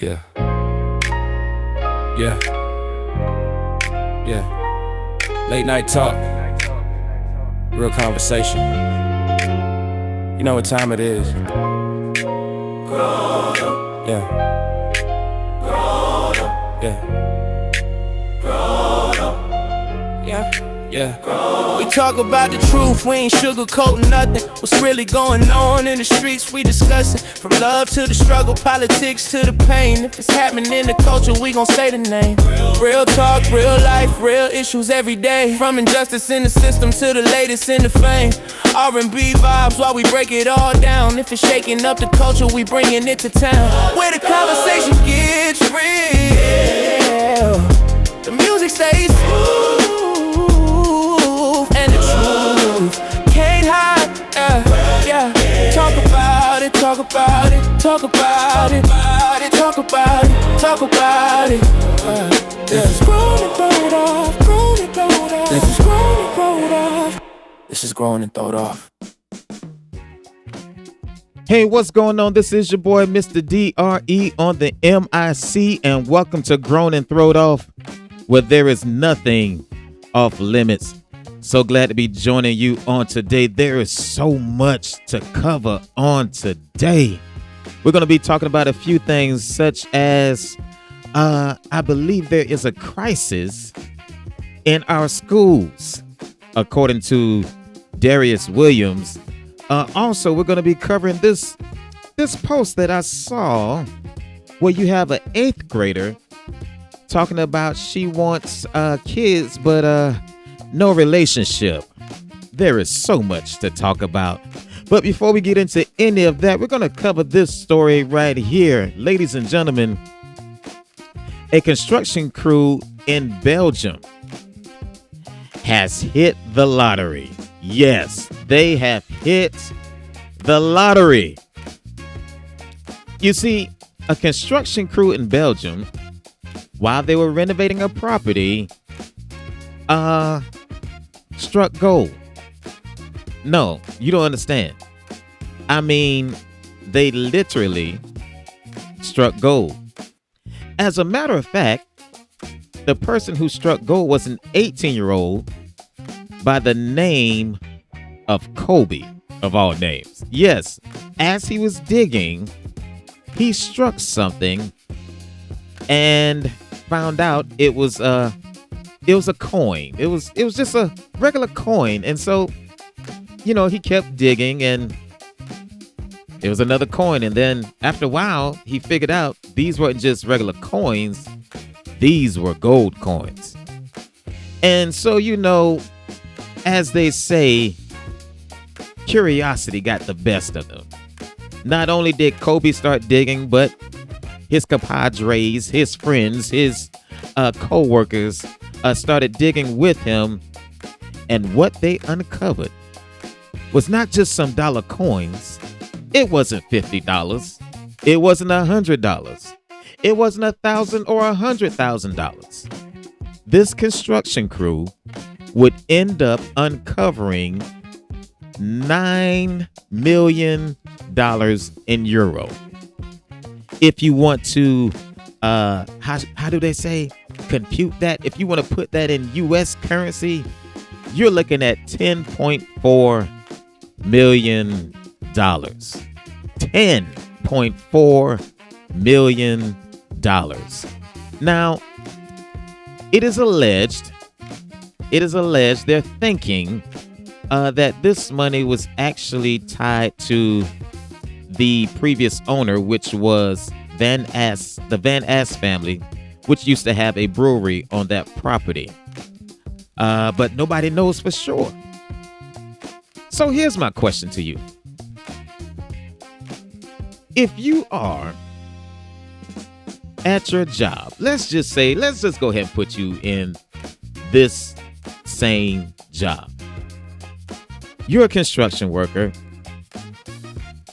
Yeah. Yeah. Yeah. Late night talk. Real conversation. You know what time it is. Yeah. Yeah. Yeah. Yeah. We talk about the truth, we ain't sugarcoating nothing. What's really going on in the streets, we discussing. From love to the struggle, politics to the pain. If it's happening in the culture, we gon' say the name. Real talk, real life, real issues every day. From injustice in the system to the latest in the fame. R&B vibes while we break it all down. If it's shaking up the culture, we bringing it to town. Where the conversation gets real, the music stays smooth. Can't hide, yeah. Talk about it, talk about it, talk about it, talk about it, talk about it. This is grown and throwed off, grown and throwed off. This is grown and throwed off. This is grown and throwed off. Hey, what's going on? This is your boy, Mr. D.R.E. on the MIC, and welcome to Grown and Throwed Off, where there is nothing off limits. So glad to be joining you on today. There is so much to cover on today. We're going to be talking about a few things such as I believe there is a crisis in our schools, according to Darius Williams. Also, we're going to be covering this post that I saw where you have an 8th grader talking about she wants kids, but no relationship. There is so much to talk about. But before we get into any of that, we're going to cover this story right here. Ladies and gentlemen, a construction crew in Belgium has hit the lottery. Yes, they have hit the lottery. You see, a construction crew in Belgium, while they were renovating a property, struck gold. No, you don't understand. I mean, they literally struck gold. As a matter of fact, the person who struck gold was an 18-year-old by the name of Kobe, of all names. Yes, as he was digging, he struck something and found out it was a coin. It was just a regular coin. And so, he kept digging and it was another coin. And then after a while, he figured out these weren't just regular coins. These were gold coins. And so, as they say, curiosity got the best of them. Not only did Kobe start digging, but his compadres, his friends, his co-workers started digging with him, and what they uncovered was not just some dollar coins. It wasn't $50. It wasn't $100. It wasn't $1,000 or $100,000. This construction crew would end up uncovering $9 million in euro. If you want to, how do they say? Compute that. If you want to put that in U.S. currency, you're looking at $10.4 million. $10.4 million. Now, it is alleged they're thinking that this money was actually tied to the previous owner, which was the Van Ass family, which used to have a brewery on that property. But nobody knows for sure. So here's my question to you. If you are at your job, let's just go ahead and put you in this same job. You're a construction worker,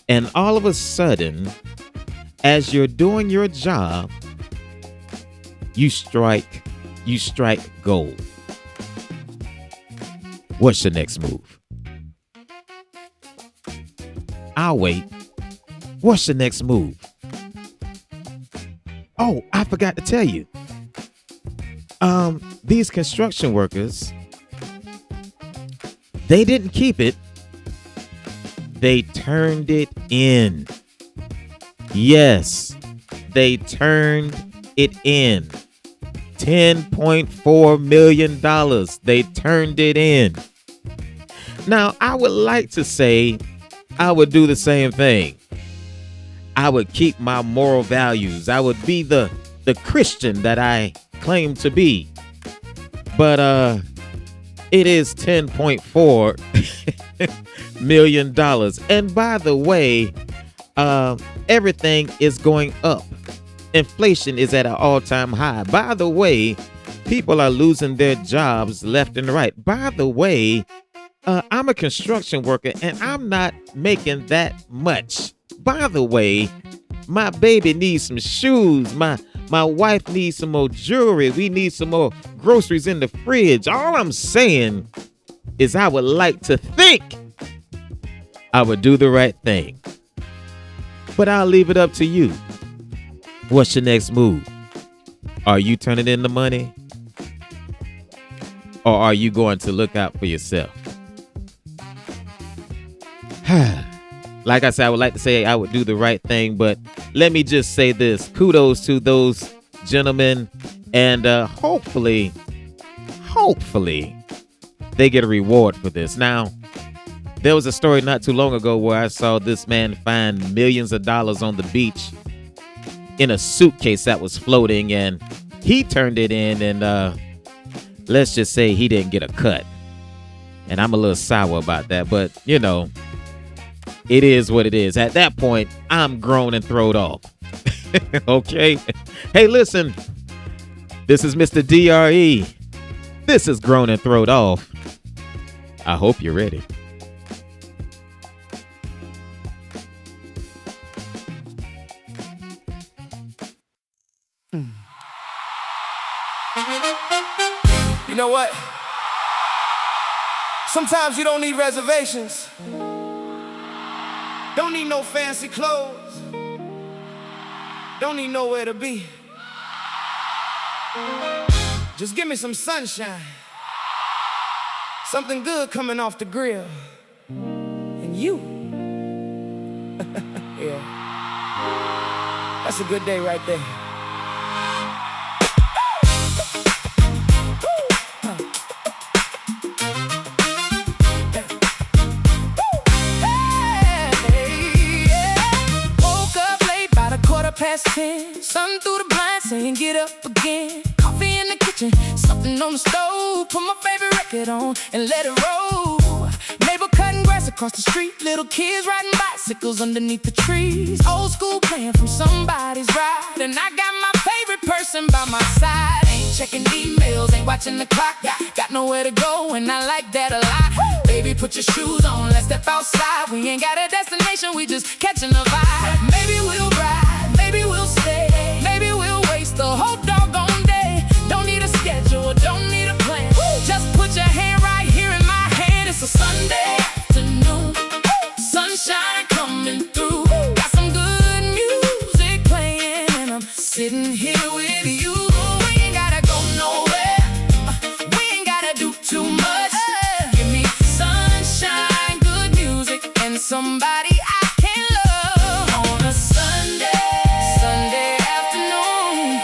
and all of a sudden, as you're doing your job, you strike gold. What's your next move? I'll wait. What's the next move? Oh, I forgot to tell you. These construction workers, they didn't keep it. They turned it in. Yes, they turned it in. $10.4 million. They turned it in. Now, I would like to say I would do the same thing. I would keep my moral values. I would be the Christian that I claim to be. But it is $10.4 million. And by the way, everything is going up. Inflation is at an all-time high. By the way, people are losing their jobs left and right. By the way, I'm a construction worker and I'm not making that much. By the way, my baby needs some shoes. My wife needs some more jewelry. We need some more groceries in the fridge. All I'm saying is I would like to think I would do the right thing. But I'll leave it up to you. What's your next move? Are you turning in the money? Or are you going to look out for yourself? Like I said, I would like to say I would do the right thing, but let me just say this. Kudos to those gentlemen, and hopefully, they get a reward for this. Now, there was a story not too long ago where I saw this man find millions of dollars on the beach in a suitcase that was floating, and he turned it in, and let's just say he didn't get a cut. And I'm a little sour about that, but you know, it is what it is. At that point, I'm grown and throwed off. Okay? Hey, listen. This is Mr. D.R.E. This is Grown and Throwed Off. I hope you're ready. You know what? Sometimes you don't need reservations. Don't need no fancy clothes. Don't need nowhere to be. Just give me some sunshine. Something good coming off the grill. And you. Yeah. That's a good day right there. Past 10, sun through the blinds saying get up again. Coffee in the kitchen, something on the stove. Put my favorite record on and let it roll. Neighbor cutting grass across the street. Little kids riding bicycles underneath the trees. Old school playing from somebody's ride. And I got my favorite person by my side. Ain't checking emails, ain't watching the clock. Got nowhere to go and I like that a lot. Baby, put your shoes on, let's step outside. We ain't got a destination, we just catching a vibe. Maybe we'll ride, maybe we'll stay, maybe we'll waste the whole doggone day. Don't need a schedule, don't need a plan. Just put your hand right here in my hand. It's a Sunday afternoon, sunshine coming through. Got some good music playing and I'm sitting here with you. We ain't gotta go nowhere, we ain't gotta do too much. Give me sunshine, good music, and somebody I can love on a Sunday afternoon.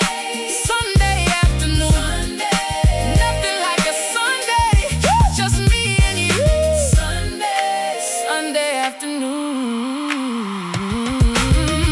Nothing like a Sunday, just me and you. Sunday afternoon.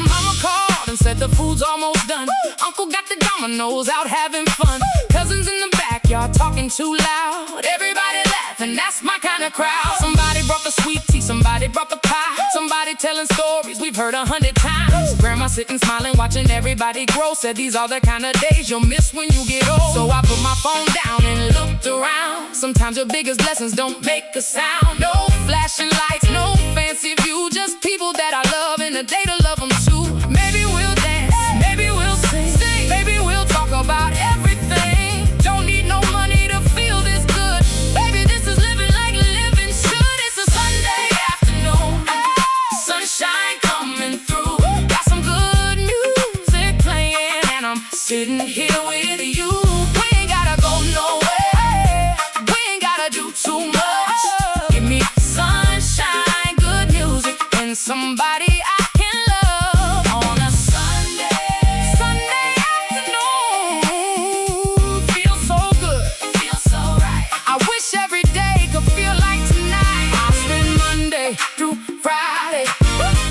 Mama called and said the food's almost done. Uncle got the dominoes out having fun. Cousins in the backyard talking too loud. Everybody laughing, that's my kind of crowd. Somebody brought the sweet tea, somebody brought the pie. Somebody telling stories we've heard 100 times. Grandma sitting smiling, watching everybody grow. Said these are the kind of days you'll miss when you get old. So I put my phone down and looked around. Sometimes your biggest blessings don't make a sound. No flashing lights, no fancy view. Just people that I love and a day to love them too. Maybe we'll dance, maybe we'll sing, maybe we'll talk about everything. Don't need no money to feel this good. Baby, this is living like living should. It's a Sunday afternoon, sunshine coming through. Got some good music playing and I'm sitting here with you. We ain't gotta go nowhere. We ain't gotta do too much. Give me sunshine, good music, and somebody I can love on a Sunday afternoon. Feels so good, feels so right. I wish every day could feel like tonight. I spend Monday through Friday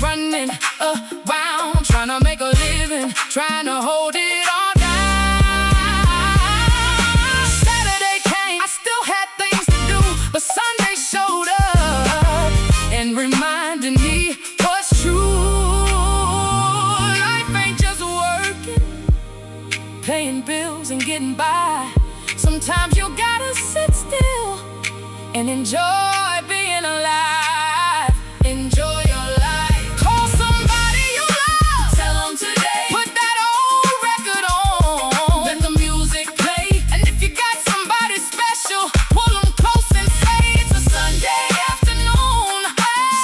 running around, trying to make a living, trying to hold it all down. Saturday came, I still had things to do, but Sunday showed up and reminded me what's true. Life ain't just working, paying bills and getting by. Sometimes you gotta sit still and enjoy being alive. Enjoy your life. Call somebody you love. Tell them today. Put that old record on. Let the music play. And if you got somebody special, pull them close and say it's a Sunday afternoon.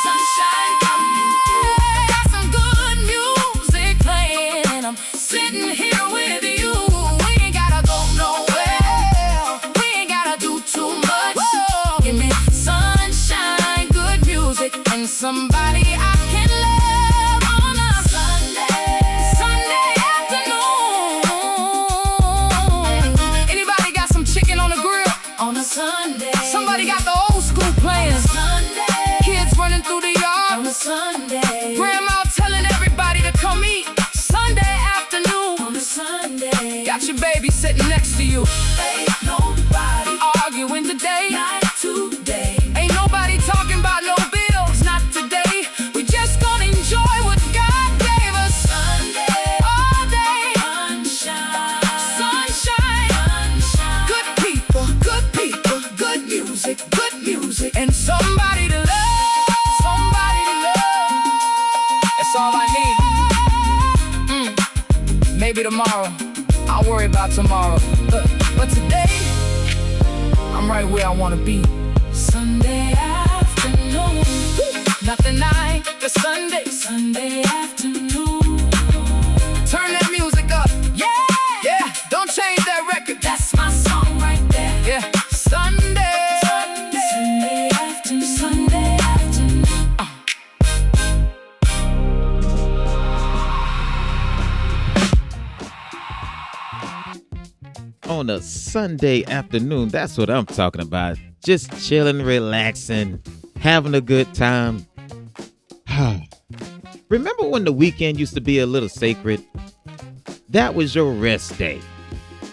Sunshine coming through. Got some good music playing, and I'm sitting here with you. We ain't gotta go nowhere. We ain't gotta do too much. Give me sunshine, good music, and somebody I can love on a Sunday afternoon. Anybody got some chicken on the grill? On a Sunday. Somebody got the old school playing. Sunday. Kids running through the yard. On a Sunday. Grandma telling everybody to come eat. Sunday afternoon. On a Sunday. Got your baby sitting next to you. Ain't nobody arguing today. Not today. Ain't nobody talking about no bills. Not today. We just gonna enjoy what God gave us. Sunday. All day. Sunshine. Sunshine. Sunshine. Good people. Good people. Good music. Good music. And somebody to love. Somebody to love. That's all I need. Maybe tomorrow. I'll worry about tomorrow. But today, I'm right where I wanna be. Sunday afternoon. Not the night, the Sunday afternoon. Turn that music up. Yeah, don't change that record. That's my song right there. Yeah, Sunday afternoon. Sunday afternoon. On a Sunday afternoon, that's what I'm talking about. Just chilling, relaxing, having a good time. Remember when the weekend used to be a little sacred? That was your rest day.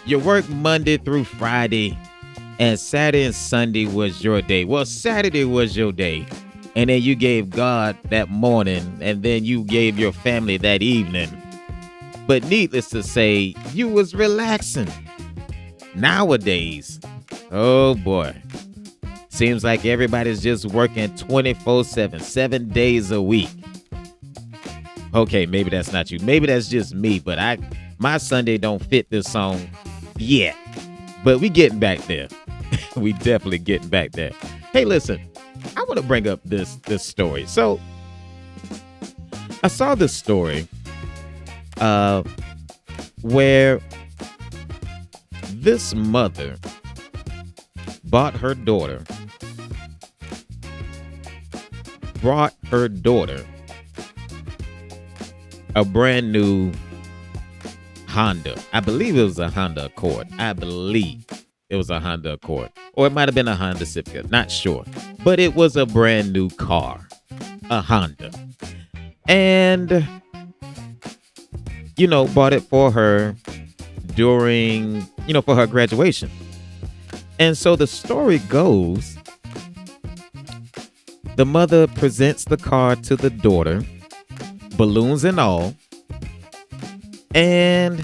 You worked Monday through Friday, and Saturday and Sunday was your day. Well, Saturday was your day, and then you gave God that morning, and then you gave your family that evening. But needless to say, you was relaxing. Nowadays, oh boy, seems like everybody's just working 24/7, 7 days a week. Okay, maybe that's not you. Maybe that's just me, but my Sunday don't fit this song yet. But we getting back there. We definitely getting back there. Hey, listen, I want to bring up this story. So I saw this story where this mother brought her daughter a brand new Honda. I believe it was a Honda Accord. Or it might have been a Honda Civic. Not sure. But it was a brand new car. A Honda. And, bought it for her during, for her graduation. And so the story goes, the mother presents the car to the daughter, balloons and all, and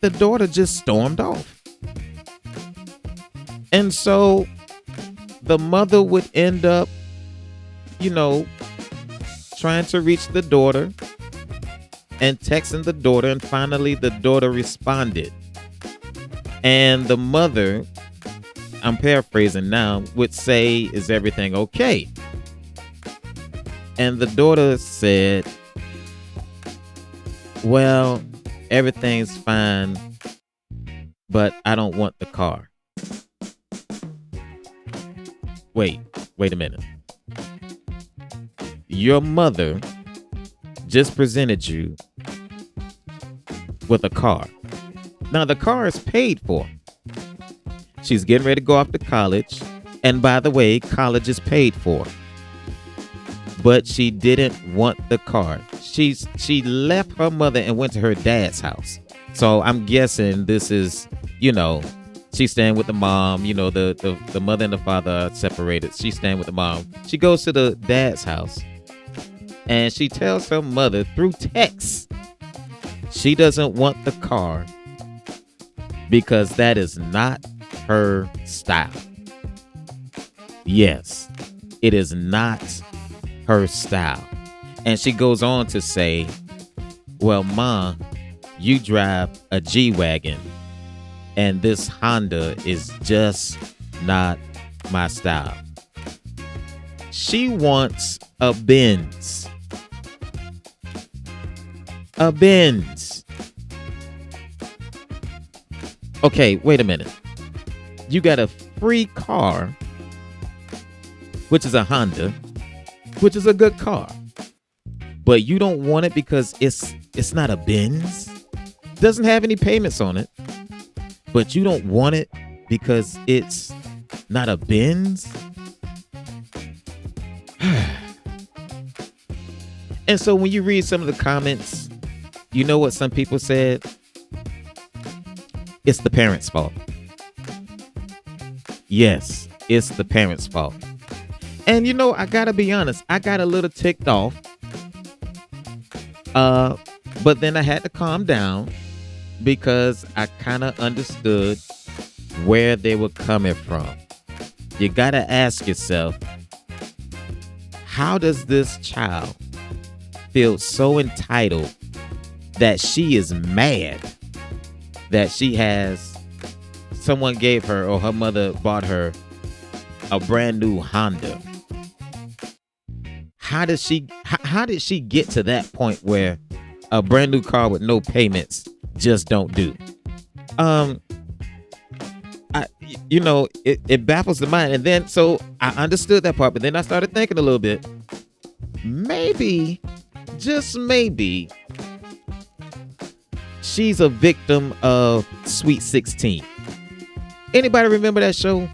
the daughter just stormed off. And so the mother would end up, trying to reach the daughter and texting the daughter, and finally the daughter responded. And the mother, I'm paraphrasing now, would say, "Is everything okay?" And the daughter said, "Well, Everything's fine, but I don't want the car. Wait a minute. Your mother just presented you with a car. Now the car is paid for. She's getting ready to go off to college. And by the way, college is paid for. But she didn't want the car. She left her mother and went to her dad's house. So I'm guessing this is, she's staying with the mom. The mother and the father are separated. She's staying with the mom. She goes to the dad's house. And she tells her mother through text she doesn't want the car because that is not her style. Yes, it is not her style. And she goes on to say, well, Ma, you drive a G-Wagon and this Honda is just not my style. She wants a Benz. A Benz. Okay, wait a minute. You got a free car, which is a Honda, which is a good car. But you don't want it because it's not a Benz. Doesn't have any payments on it. But you don't want it because it's not a Benz. And so when you read some of the comments, you know what some people said? It's the parents' fault. Yes, it's the parents' fault. And I gotta be honest, I got a little ticked off. But then I had to calm down because I kind of understood where they were coming from. You gotta ask yourself, how does this child feel so entitled that she is mad that someone gave her, or her mother bought her, a brand new Honda? How did she get to that point where a brand new car with no payments just don't do? It baffles the mind. And then so I understood that part, but then I started thinking a little bit. Maybe, just maybe, she's a victim of Sweet 16. Anybody remember that show,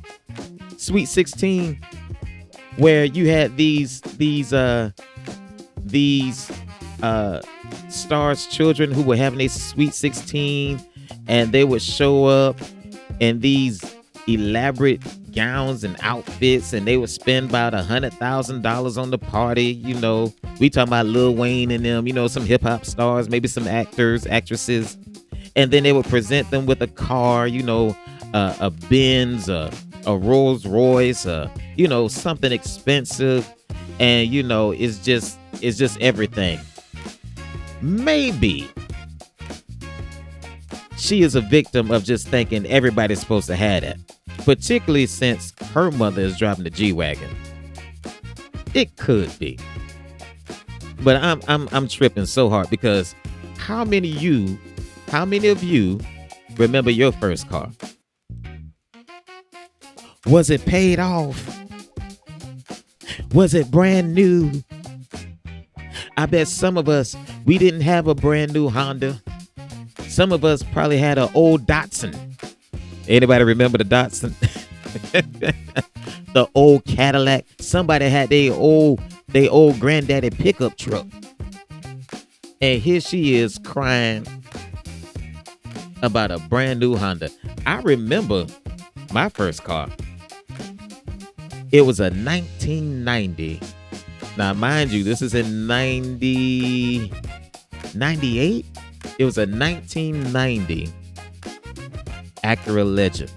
Sweet 16, where you had these stars' children who were having a Sweet 16, and they would show up in these elaborate gowns and outfits, and they would spend about $100,000 on the party. We talking about Lil Wayne and them, some hip hop stars, maybe some actors, actresses, and then they would present them with a car, a Benz, a Rolls Royce, something expensive, and it's just everything. Maybe she is a victim of just thinking everybody's supposed to have that, particularly since her mother is driving the G-Wagon. It could be, but I'm tripping so hard because how many of you remember your first car? Was it paid off? Was it brand new? I bet some of us, we didn't have a brand new Honda. Some of us probably had an old Datsun. Anybody remember the Datsun? The old Cadillac. Somebody had their old granddaddy pickup truck. And here she is crying about a brand new Honda. I remember my first car. It was a 1990. Now, mind you, this is in 98. It was a 1990 Acura Legend.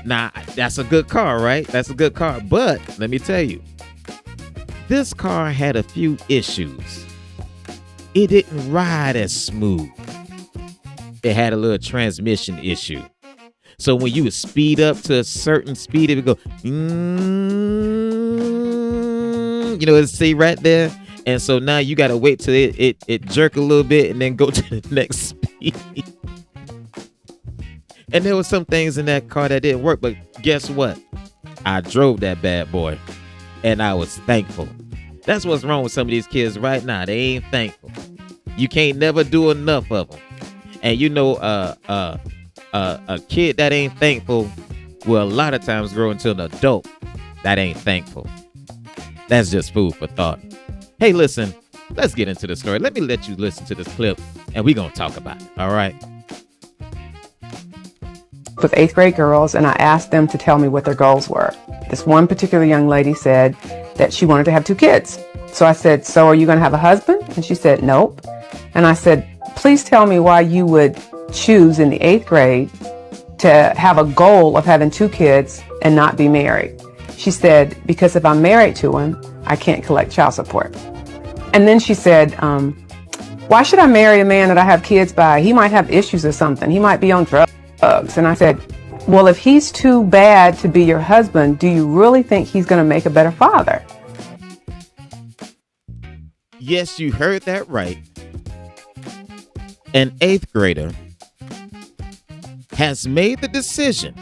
Now, that's a good car, right? That's a good car. But let me tell you, this car had a few issues. It didn't ride as smooth. It had a little transmission issue. So when you would speed up to a certain speed, it would go, it'd say right there. And so now you got to wait till it jerk a little bit and then go to the next speed. And there were some things in that car that didn't work, but guess what? I drove that bad boy and I was thankful. That's what's wrong with some of these kids right now. They ain't thankful. You can't never do enough of them. And you know, a kid that ain't thankful will a lot of times grow into an adult that ain't thankful. That's just food for thought. Hey, listen, let's get into the story. Let me let you listen to this clip and we're going to talk about it. All right. With 8th grade girls, and I asked them to tell me what their goals were. This one particular young lady said that she wanted to have 2 kids. So I said, so are you going to have a husband? And she said, nope. And I said, please tell me why you would choose in the 8th grade to have a goal of having 2 kids and not be married. She said, because if I'm married to him, I can't collect child support. And then she said, why should I marry a man that I have kids by? He might have issues or something. He might be on drugs. And I said, well, if he's too bad to be your husband, do you really think he's going to make a better father? Yes, you heard that right. An 8th grader has made the decision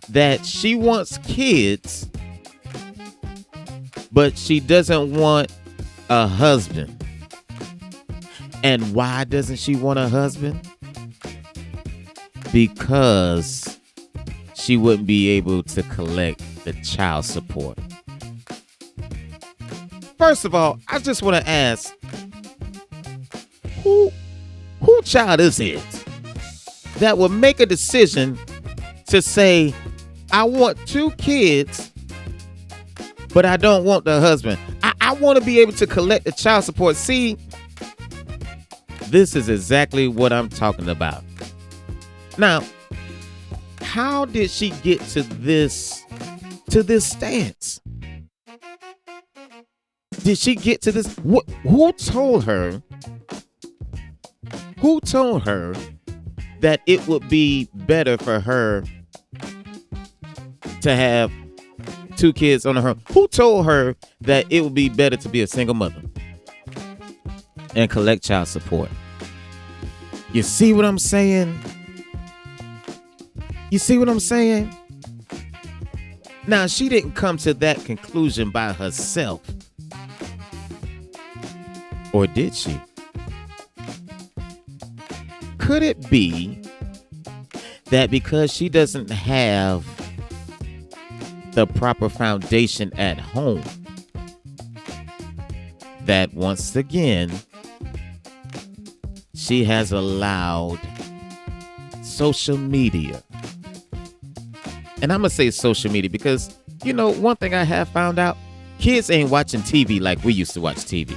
that she wants kids, but she doesn't want a husband. And why doesn't she want a husband? Because she wouldn't be able to collect the child support. First of all, I just want to ask, who child is it that will make a decision to say, I want 2 kids, but I don't want the husband. I want to be able to collect the child support. See, this is exactly what I'm talking about. Now, how did she get to this stance? Did she get to this? Who told her? Who told her that it would be better for her to have 2 kids on her own? Who told her that it would be better to be a single mother and collect child support? You see what I'm saying? You see what I'm saying? Now, she didn't come to that conclusion by herself. Or did she? Could it be that because she doesn't have the proper foundation at home, that once again, she has allowed social media? And I'm going to say social media because, you know, one thing I have found out, kids ain't watching TV like we used to watch TV.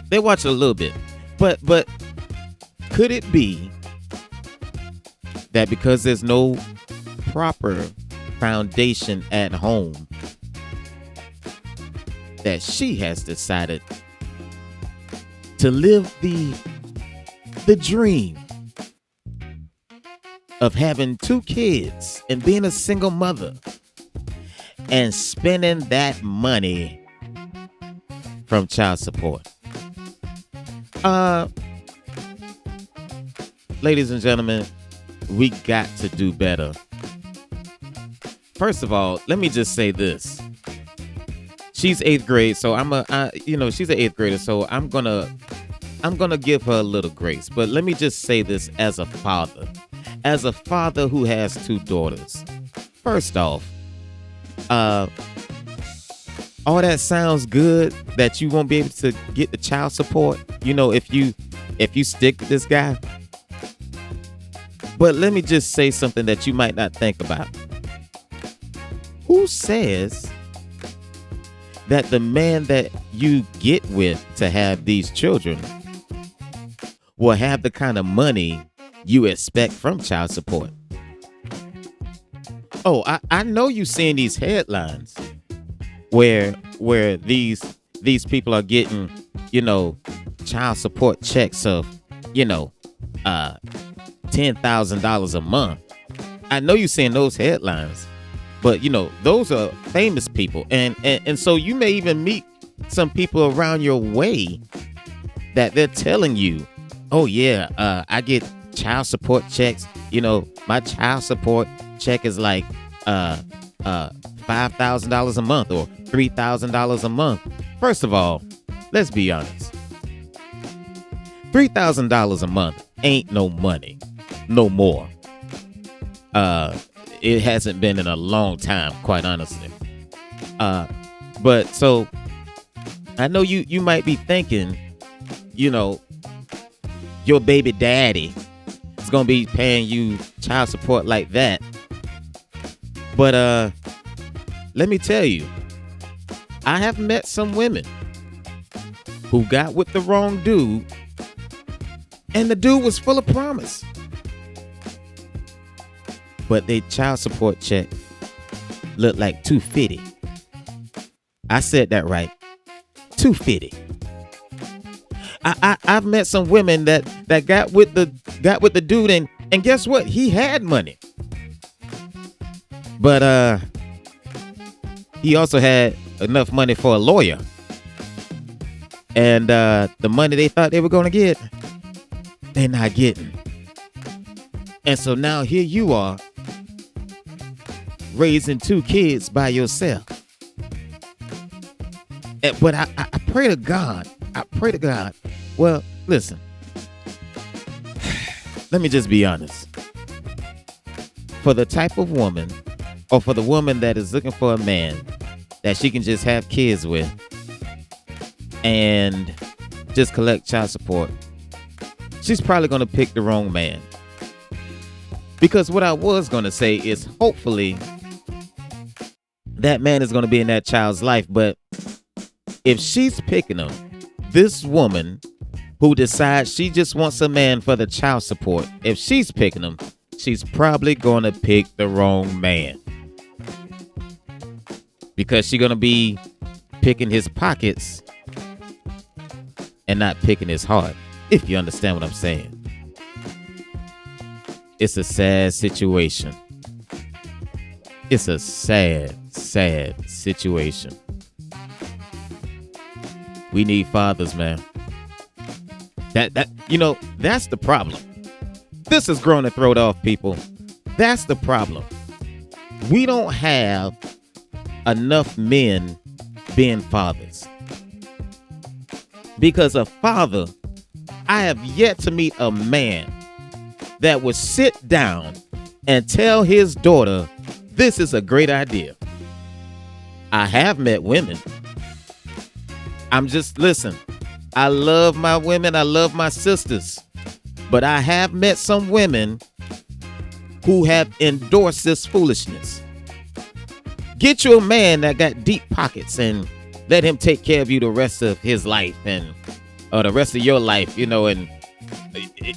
They watch a little bit. But could it be that because there's no proper foundation at home, that she has decided to live the dream of having 2 kids and being a single mother and spending that money from child support? Ladies and gentlemen, we got to do better. First of all, let me just say this. She's 8th grade, so she's an 8th grader, so I'm gonna give her a little grace. But let me just say this as a father who has 2 daughters. First off, all that sounds good that you won't be able to get the child support, you know, if you stick with this guy. But let me just say something that you might not think about. Who says that the man that you get with to have these children will have the kind of money you expect from child support? Oh, I know you seeing these headlines where these people are getting, you know, child support checks of, you know, $10,000 a month. I know you seeing those headlines. But those are famous people, and so you may even meet some people around your way that they're telling you, oh yeah, I get child support checks. My child support check is like $5,000 a month or $3,000 a month. First of all, let's be honest. $3,000 a month ain't no money, no more. It hasn't been in a long time, quite honestly. But so I know you might be thinking, your baby daddy is gonna be paying you child support like that. But let me tell you, I have met some women who got with the wrong dude, and the dude was full of promise. But their child support check looked like $250. I said that right. $250. I've met some women that got with the dude, and guess what? He had money. But he also had enough money for a lawyer. And the money they thought they were going to get, they're not getting. And so now here you are, raising 2 kids by yourself. But I pray to God. Well, listen. Let me just be honest. For the type of woman, or for the woman that is looking for a man that she can just have kids with and just collect child support, she's probably going to pick the wrong man. Because what I was going to say is, hopefully that man is going to be in that child's life. But if she's picking him, this woman who decides she just wants a man for the child support, if she's picking him, she's probably going to pick the wrong man. Because she's going to be picking his pockets and not picking his heart, if you understand what I'm saying. It's a sad situation. It's a sad, sad situation. We need fathers, man. That's the problem. This is growing the throat off, people. That's the problem. We don't have enough men being fathers. Because a father, I have yet to meet a man that would sit down and tell his daughter, this is a great idea. I have met women. Listen, I love my women. I love my sisters. But I have met some women who have endorsed this foolishness. Get you a man that got deep pockets and let him take care of you the rest of his life or the rest of your life, and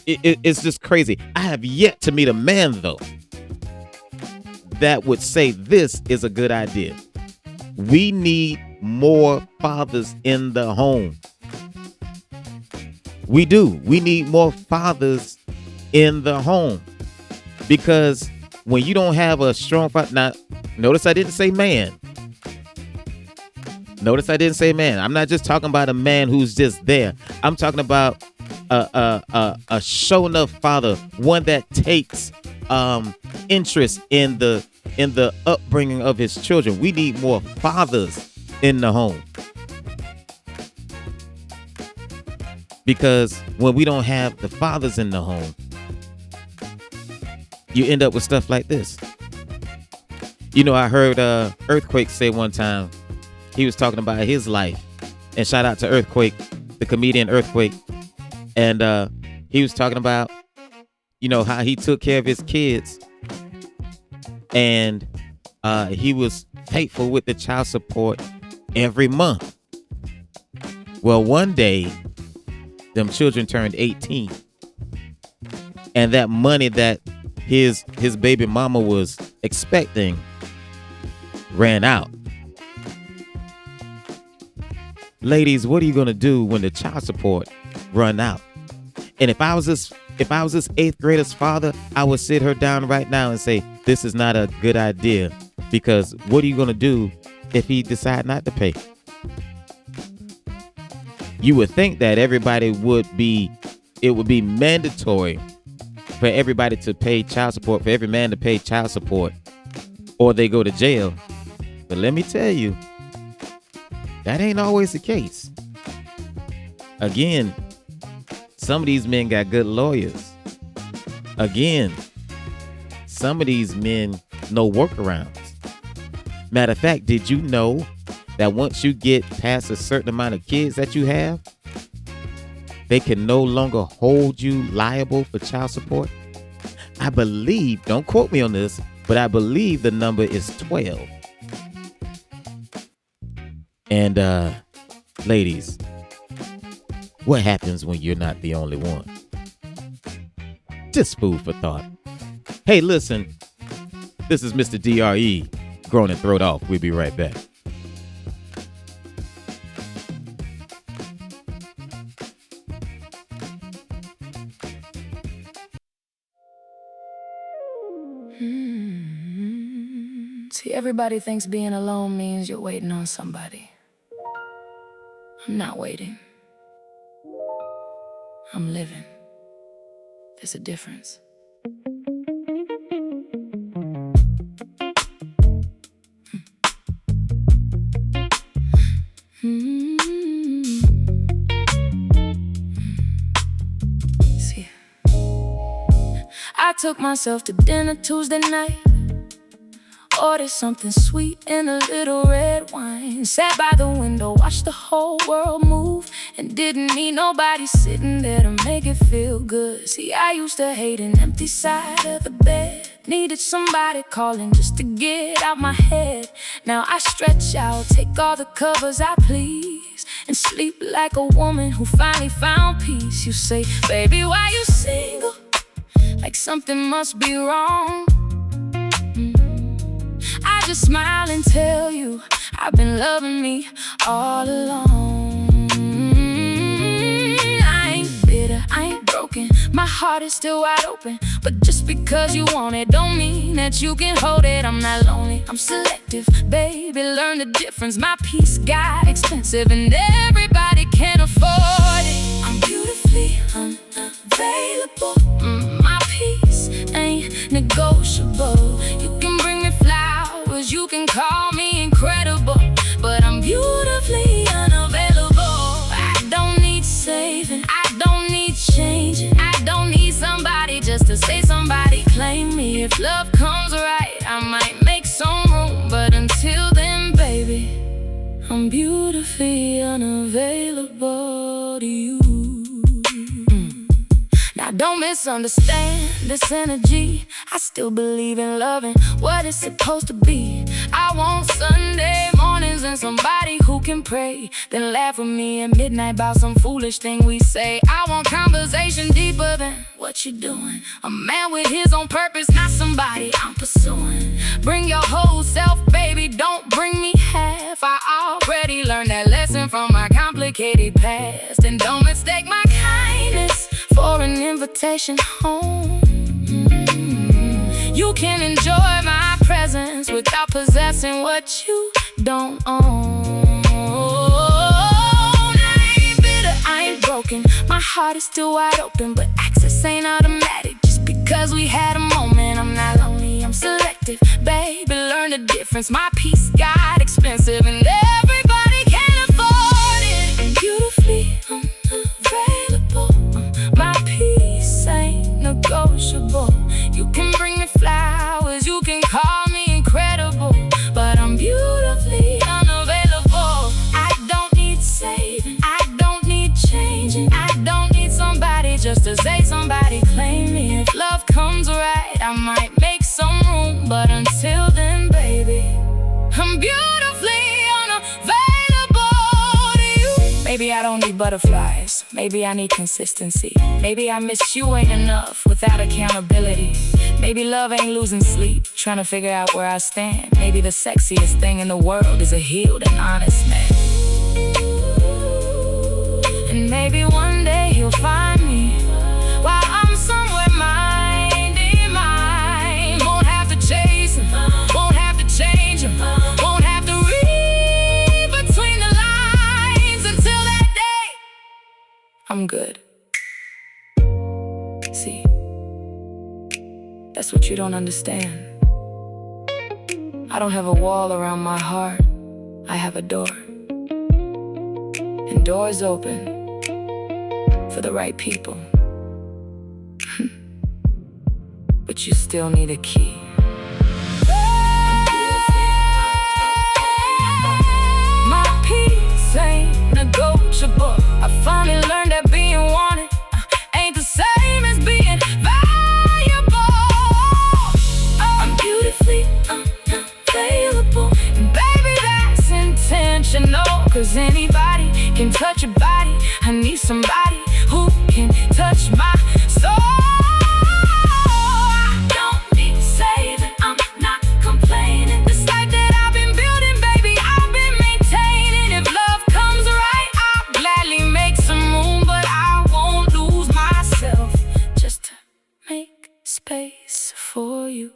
it's just crazy. I have yet to meet a man, though, that would say this is a good idea. We need more fathers in the home. We do. We need more fathers in the home. Because when you don't have a strong father, now, notice I didn't say man. I'm not just talking about a man who's just there. I'm talking about a show enough father, one that takes interest in the upbringing of his children. We need more fathers in the home. Because when we don't have the fathers in the home, you end up with stuff like this. I heard Earthquake say one time, he was talking about his life. And shout out to Earthquake, the comedian Earthquake. And he was talking about, how he took care of his kids. And he was faithful with the child support every month. Well, one day, them children turned 18. And that money that his baby mama was expecting ran out. Ladies, what are you going to do when the child support run out? And if I was this 8th grader's father, I would sit her down right now and say, this is not a good idea Because what are you going to do if he decide not to pay? You would think that it would be mandatory for everybody to pay child support, for every man to pay child support, or they go to jail. But let me tell you, that ain't always the case. Again, some of these men got good lawyers. Again, some of these men know workarounds. Matter of fact, did you know that once you get past a certain amount of kids that you have, they can no longer hold you liable for child support? I believe, don't quote me on this, but I believe the number is 12. And ladies, what happens when you're not the only one? Just food for thought. Hey, listen, this is Mr. D.R.E. Grown and Throwed Off. We'll be right back. See, everybody thinks being alone means you're waiting on somebody. I'm not waiting. I'm living. There's a difference. See, I took myself to dinner Tuesday night. Ordered something sweet and a little red wine. Sat by the window, watched the whole world move, and didn't need nobody sitting there to make it feel good. See, I used to hate an empty side of the bed. Needed somebody calling just to get out my head. Now I stretch out, take all the covers I please, and sleep like a woman who finally found peace. You say, baby, why you single? Like something must be wrong. I just smile and tell you I've been loving me all along. I ain't bitter, I ain't broken, my heart is still wide open. But just because you want it don't mean that you can hold it. I'm not lonely, I'm selective, baby, learn the difference. My peace got expensive and everybody can afford it. I'm beautifully unavailable. My peace ain't negotiable. You can bring me flowers, you can call me incredible, but I'm beautifully unavailable. I don't need saving, I don't need changing, I don't need somebody just to say somebody claim me. If love comes right, I might make some room, but until then, baby, I'm beautifully unavailable to you. Now don't misunderstand this energy. I still believe in loving what it's supposed to be. I want Sunday mornings and somebody who can pray, then laugh with me at midnight about some foolish thing we say. I want conversation deeper than what you're doing. A man with his own purpose, not somebody I'm pursuing. Bring your whole self, baby, don't bring me half. I already learned that lesson from my complicated past. And don't mistake my kindness for an invitation home. You can enjoy my presence without possessing what you don't own. I ain't bitter, I ain't broken, my heart is still wide open, but access ain't automatic. Just because we had a moment, I'm not lonely, I'm selective, baby, learn the difference. My peace got expensive and everybody can afford it. Beautifully unavailable. My peace ain't negotiable. You can bring me flowers, you can call me incredible, but I'm beautifully unavailable. I don't need saving, I don't need changing, I don't need somebody just to say somebody claim me. If love comes right, I might make some room, but until then, baby, I'm beautifully unavailable to you. Maybe I don't need butterflies, maybe I need consistency. Maybe I miss you ain't enough without accountability. Maybe love ain't losing sleep, trying to figure out where I stand. Maybe the sexiest thing in the world is a healed and honest man. And maybe one day he'll find me while I'm somewhere minding mine. Won't have to chase him, won't have to change. See, that's what you don't understand. I don't have a wall around my heart, I have a door. And doors open for the right people. But you still need a key. My peace ain't negotiable. I finally learned that being wanted ain't the same as being valuable. I'm beautifully unavailable, and baby, that's intentional. Cause anybody can touch your body. I need somebody who can touch my soul. I don't need saving, I'm not complaining. This life that I've been building, baby, I've been maintaining. If love comes right, I'll gladly make some room, but I won't lose myself just to make space for you.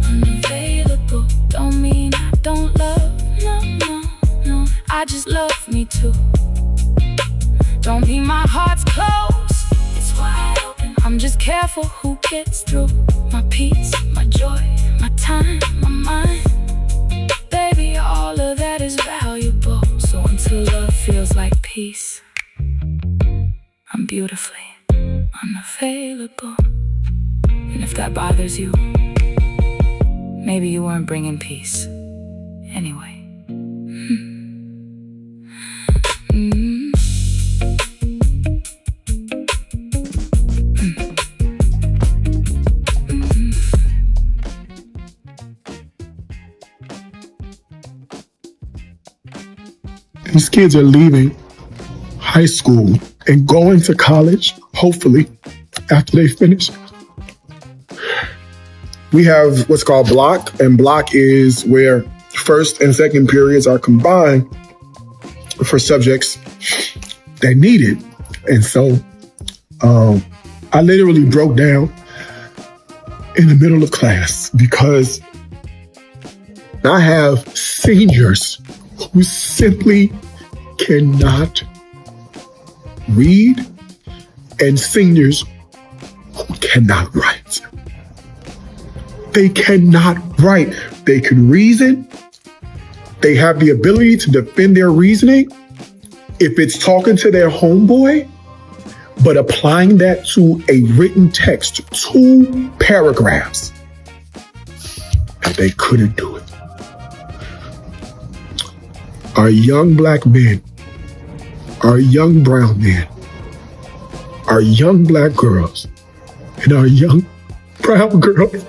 Unavailable don't mean I don't love, no, I just love me too. Don't mean my heart's closed, it's wide open. I'm just careful who gets through. My peace, my joy, my time, my mind. Baby, all of that is valuable. So until love feels like peace, I'm beautifully unavailable. And if that bothers you, maybe you weren't bringing peace anyway. These kids are leaving high school and going to college, hopefully, after they finish. We have what's called block, and block is where first and second periods are combined for subjects that need it. And so I literally broke down in the middle of class because I have seniors who simply cannot read and seniors who cannot write. They cannot write. They can reason. They have the ability to defend their reasoning if it's talking to their homeboy, but applying that to a written text, 2 paragraphs, and they couldn't do it. Our young black men, our young brown men, our young black girls, and our young brown girls.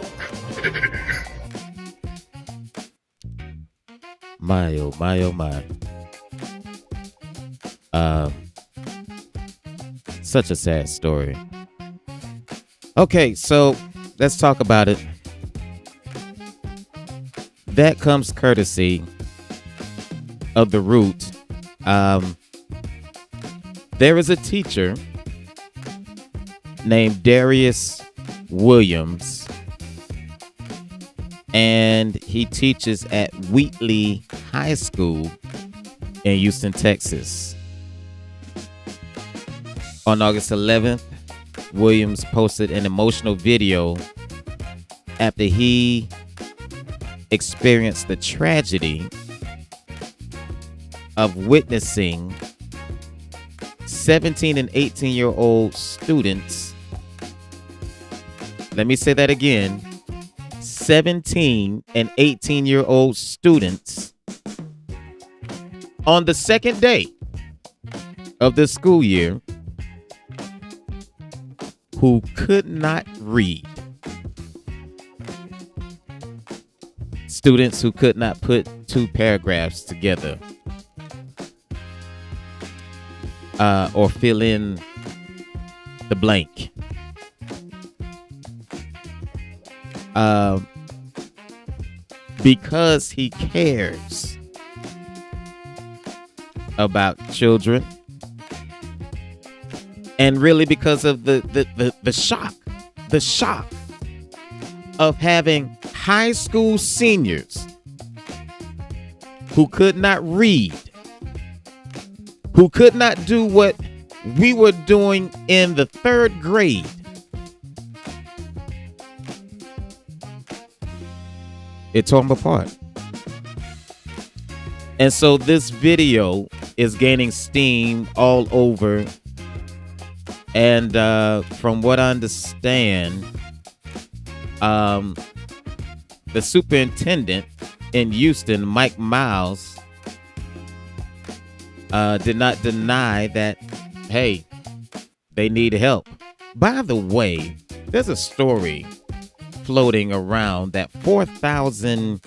My, oh my, oh my. Such a sad story. Okay, so let's talk about it. That comes courtesy of The Root. There is a teacher named Darius Williams, and he teaches at Wheatley High School in Houston, Texas. On August 11th, Williams posted an emotional video after he experienced the tragedy of witnessing 17 and 18-year-old students. Let me say that again. 17 and 18-year-old students on the second day of the school year who could not read. Students who could not put 2 paragraphs together or fill in the blank. Because he cares about children, and really because of the shock of having high school seniors who could not read, who could not do what we were doing in the 3rd grade. It tore them apart. And so this video is gaining steam all over. And from what I understand, the superintendent in Houston, Mike Miles, did not deny that, hey, they need help. By the way, there's a story floating around that 4,000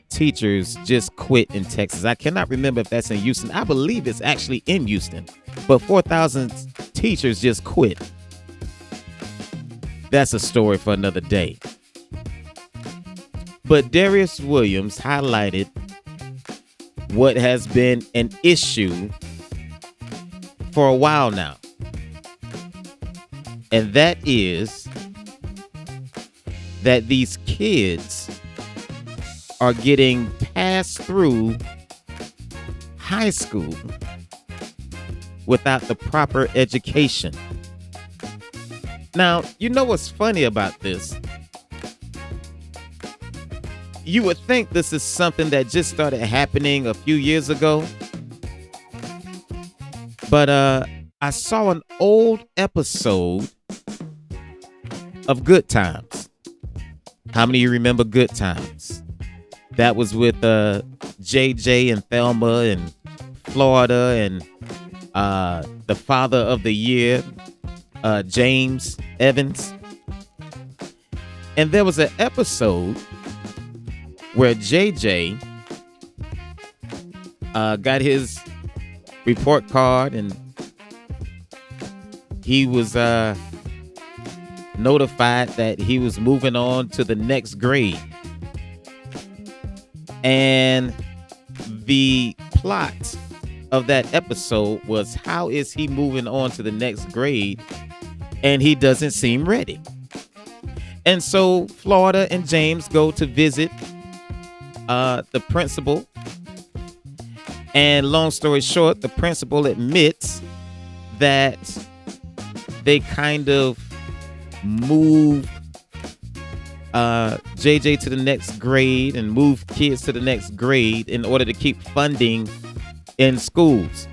teachers just quit in Texas. I cannot remember if that's in Houston. I believe it's actually in Houston, but 4,000 teachers just quit. That's a story for another day. But Darius Williams highlighted what has been an issue for a while now. And that is that these kids are getting passed through high school without the proper education. Now, you know what's funny about this? You would think this is something that just started happening a few years ago. But I saw an old episode of Good Times. How many of you remember Good Times? That was with JJ and Thelma and Florida and the father of the year, James Evans. And there was an episode where JJ got his report card and he was notified that he was moving on to the next grade. And the plot of that episode was, how is he moving on to the next grade and he doesn't seem ready? And so Florida and James go to visit the principal. And long story short, the principal admits that they kind of moved JJ to the next grade and move kids to the next grade in order to keep funding in schools.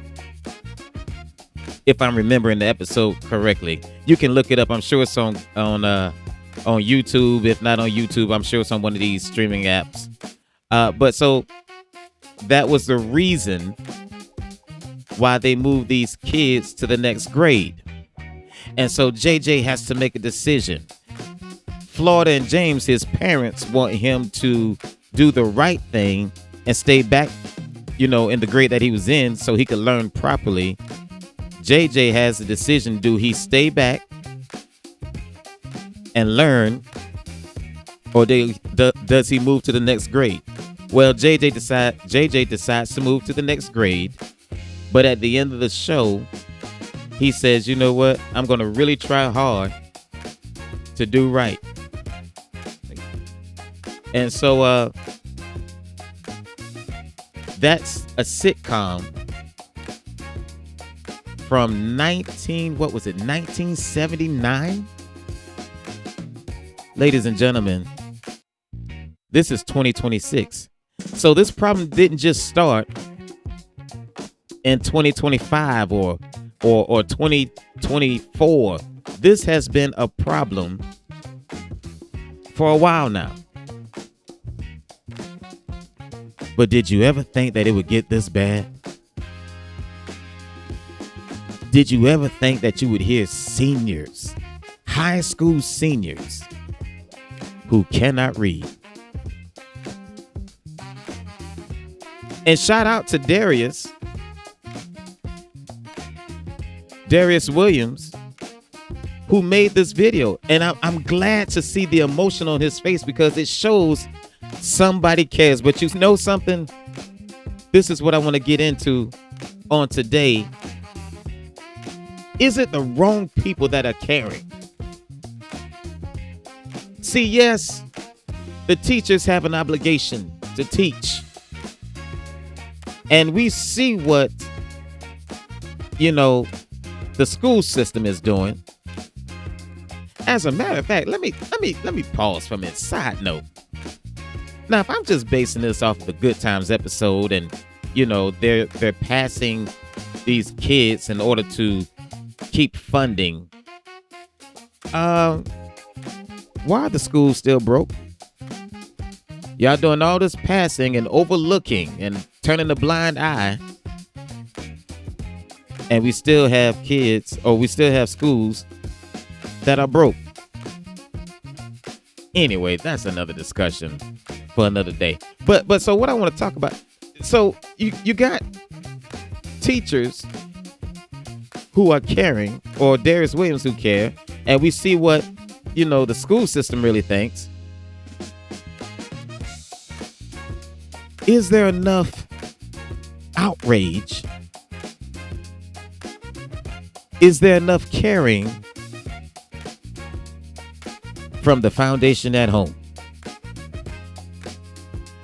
If I'm remembering the episode correctly, you can look it up. I'm sure it's on YouTube. If not on YouTube, I'm sure it's on one of these streaming apps. But so that was the reason why they moved these kids to the next grade. And so JJ has to make a decision. Florida and James, his parents, want him to do the right thing and stay back, in the grade that he was in so he could learn properly. JJ has the decision, do he stay back and learn, or does he move to the next grade? Well, JJ decides to move to the next grade, but at the end of the show, he says, you know what? I'm going to really try hard to do right. And so that's a sitcom from 1979? Ladies and gentlemen, this is 2026. So this problem didn't just start in 2025 or 2024. This has been a problem for a while now. But did you ever think that it would get this bad? Did you ever think that you would hear seniors, high school seniors, who cannot read? And shout out to Darius Williams, who made this video. And I'm glad to see the emotion on his face because it shows somebody cares. But you know something? This is what I want to get into on today. Is it the wrong people that are caring? See, yes, the teachers have an obligation to teach. And we see what, the school system is doing. As a matter of fact, let me pause from a side note. Now, if I'm just basing this off the Good Times episode, and they're passing these kids in order to keep funding, why are the schools still broke? Y'all doing all this passing and overlooking and turning a blind eye, and we still have kids, or we still have schools that are broke. Anyway, that's another discussion for another day. But so what I want to talk about, so you got teachers who are caring, or Darius Williams who care, and we see what the school system really thinks. Is there enough outrage? Is there enough caring from the foundation at home?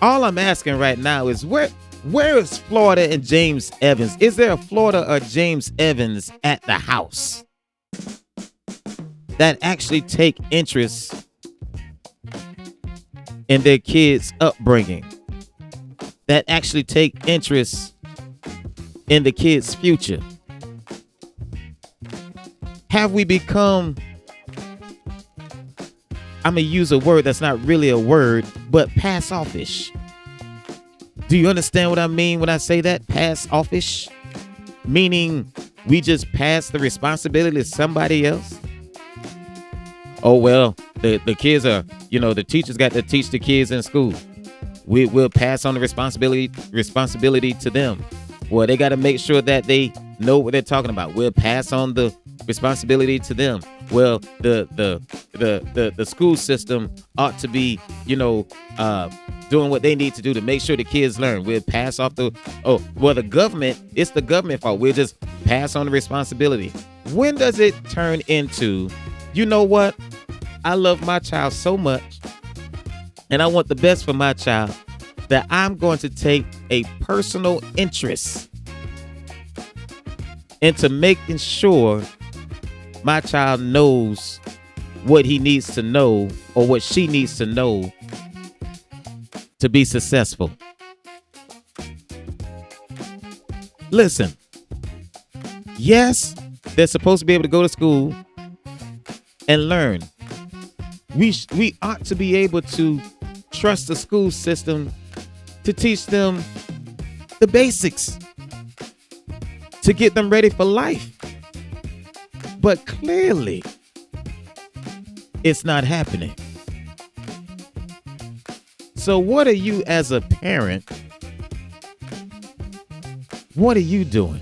All I'm asking right now is where is Florida and James Evans? Is there a Florida or James Evans at the house that actually take interest in their kids' upbringing? That actually take interest in the kids' future? Have we become, I'm going to use a word that's not really a word, but pass-offish? Do you understand what I mean when I say that? Pass-offish? Meaning we just pass the responsibility to somebody else? Oh, well, the kids are, the teachers got to teach the kids in school. We'll pass on the responsibility to them. Well, they got to make sure that they know what they're talking about. We'll pass on the responsibility to them. Well, the school system ought to be, doing what they need to do to make sure the kids learn. We'll pass off the government. It's the government fault. We'll just pass on the responsibility. When does it turn into, you know what? I love my child so much, and I want the best for my child, that I'm going to take a personal interest into making sure my child knows what he needs to know, or what she needs to know to be successful. Listen, yes, they're supposed to be able to go to school and learn. We ought to be able to trust the school system to teach them the basics, to get them ready for life. But clearly, it's not happening. So what are you as a parent? What are you doing?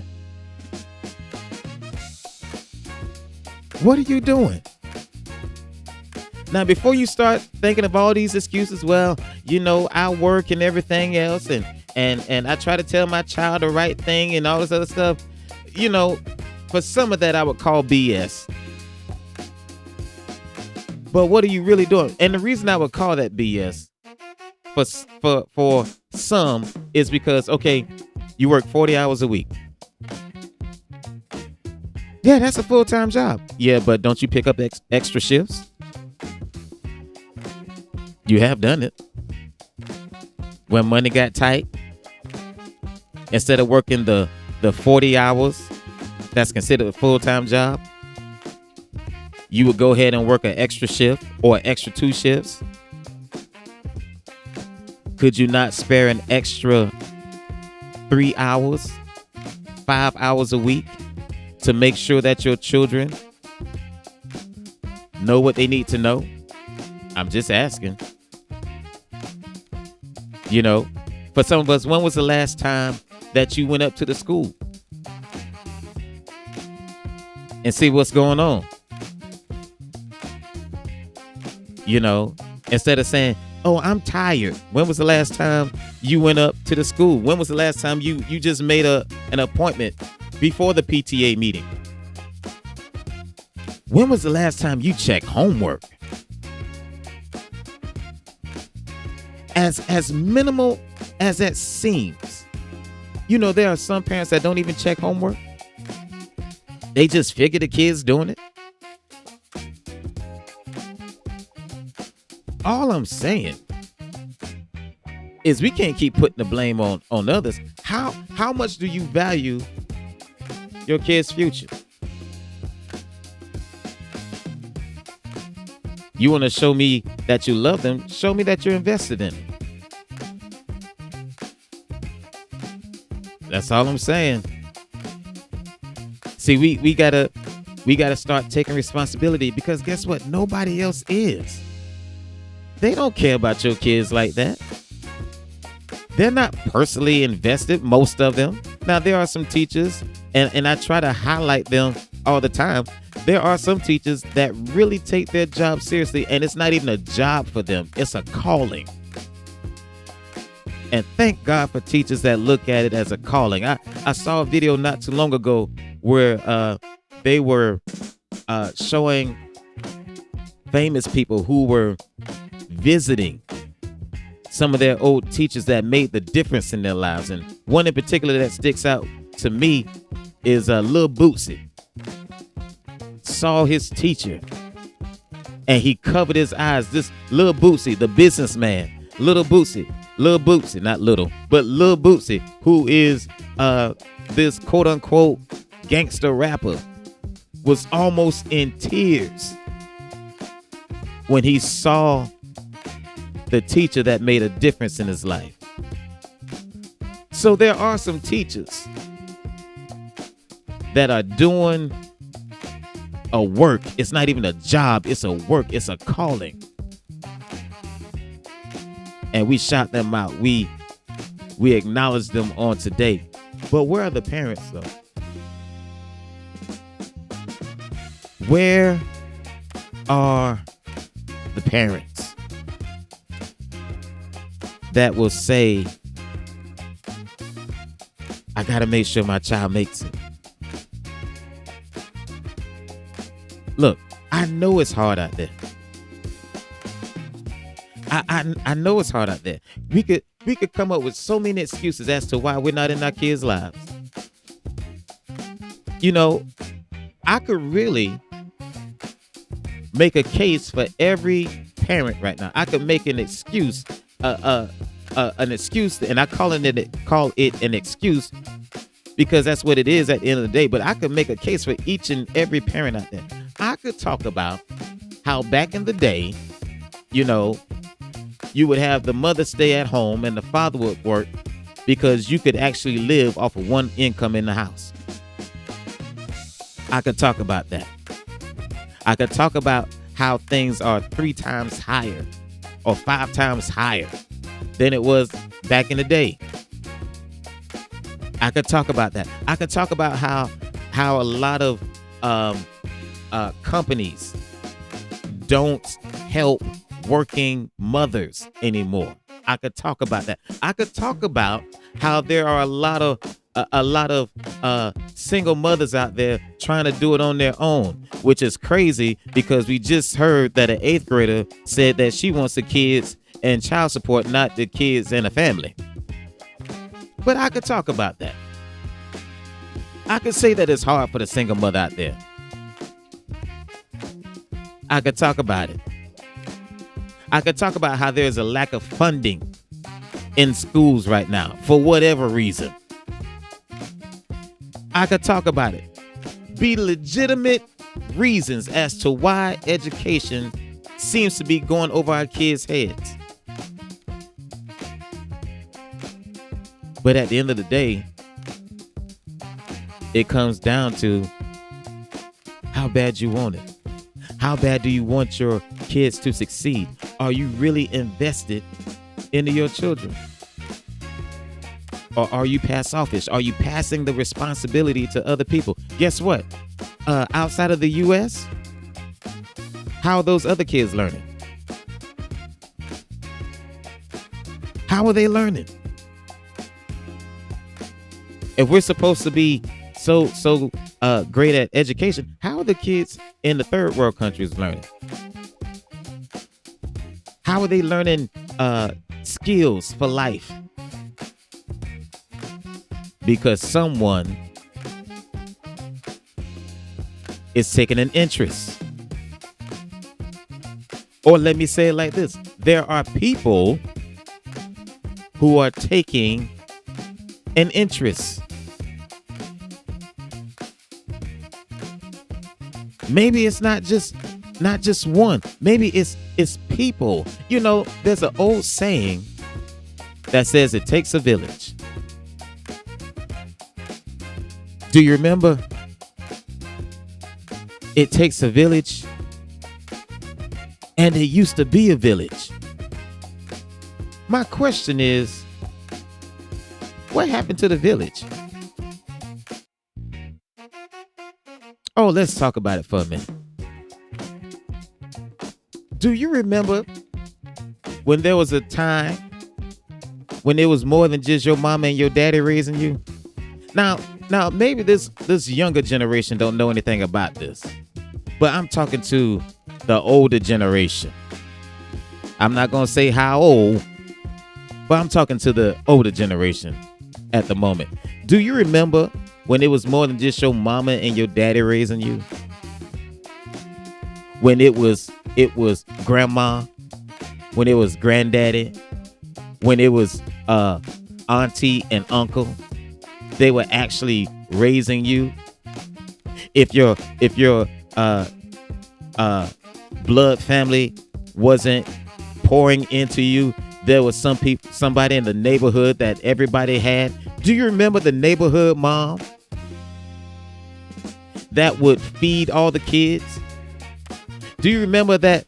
What are you doing? Now, before you start thinking of all these excuses, well, I work and everything else, and I try to tell my child the right thing and all this other stuff, for some of that I would call BS. But what are you really doing? And the reason I would call that BS for some is because, okay, you work 40 hours a week. Yeah, that's a full-time job. Yeah, but don't you pick up extra shifts? You have done it. When money got tight, instead of working the 40 hours that's considered a full-time job, you would go ahead and work an extra shift or an extra 2 shifts. Could you not spare an extra 3 hours, 5 hours a week to make sure that your children know what they need to know? I'm just asking. For some of us, when was the last time that you went up to the school and see what's going on? Instead of saying, oh, I'm tired. When was the last time you went up to the school? When was the last time you just made an appointment before the PTA meeting? When was the last time you checked homework? As minimal as that seems, there are some parents that don't even check homework. They just figure the kids doing it. All I'm saying is we can't keep putting the blame on others. How much do you value your kids' future? You want to show me that you love them? Show me that you're invested in them. That's all I'm saying. See, we gotta start taking responsibility, because guess what? Nobody else is. They don't care about your kids like that. They're not personally invested, most of them. Now, there are some teachers, and I try to highlight them all the time. There are some teachers that really take their job seriously, and it's not even a job for them. It's a calling. And thank God for teachers that look at it as a calling. I saw a video not too long ago where they were showing famous people who were visiting some of their old teachers that made the difference in their lives. And one in particular that sticks out to me is Lil Bootsy. Saw his teacher and he covered his eyes. This Lil Bootsy, the businessman, Lil Bootsy, not little, but Lil Bootsy, who is this quote unquote gangster rapper, was almost in tears when he saw the teacher that made a difference in his life. So there are some teachers that are doing a work. It's not even a job. It's a work. It's a calling. And we shout them out. We acknowledge them on today. But where are the parents, though? Where are the parents that will say, I gotta make sure my child makes it? Look, I know it's hard out there. I know it's hard out there. We could come up with so many excuses as to why we're not in our kids' lives. You know, I could really make a case for every parent right now. I could make an excuse, and I call it an excuse because that's what it is at the end of the day. But I could make a case for each and every parent out there. I could talk about how back in the day, you know, you would have the mother stay at home and the father would work because you could actually live off of one income in the house. I could talk about that. I could talk about how things are 3 times higher or 5 times higher than it was back in the day. I could talk about that. I could talk about how a lot of companies don't help working mothers anymore. I could talk about that. I could talk about how there are a lot of single mothers out there trying to do it on their own, which is crazy because we just heard that an 8th grader said that she wants the kids and child support, not the kids and a family. But I could talk about that. I could say that it's hard for the single mother out there. I could talk about it. I could talk about how there's a lack of funding in schools right now for whatever reason. I could talk about it. Be legitimate reasons as to why education seems to be going over our kids' heads. But at the end of the day, it comes down to how bad you want it. How bad do you want your kids to succeed? Are you really invested into your children? Or are you pass-offish? Are you passing the responsibility to other people? Guess what? Outside of the U.S., how are those other kids learning? How are they learning? If we're supposed to be so great at education, how are the kids in the third world countries learning? How are they learning skills for life? Because someone is taking an interest. Or let me say it like this. There are people who are taking an interest. Maybe it's not just one. Maybe it's people. You know, there's an old saying that says it takes a village. Do you remember? It takes a village, and it used to be a village. My question is, what happened to the village? Oh, let's talk about it for a minute. Do you remember when there was a time when it was more than just your mama and your daddy raising you? Now maybe this younger generation don't know anything about this, but I'm talking to the older generation. I'm not going to say how old, but I'm talking to the older generation at the moment. Do you remember when it was more than just your mama and your daddy raising you? When it was grandma, when it was granddaddy, when it was auntie and uncle, they were actually raising you. If your blood family wasn't pouring into you, there was somebody in the neighborhood that everybody had. Do you remember the neighborhood mom that would feed all the kids? Do you remember that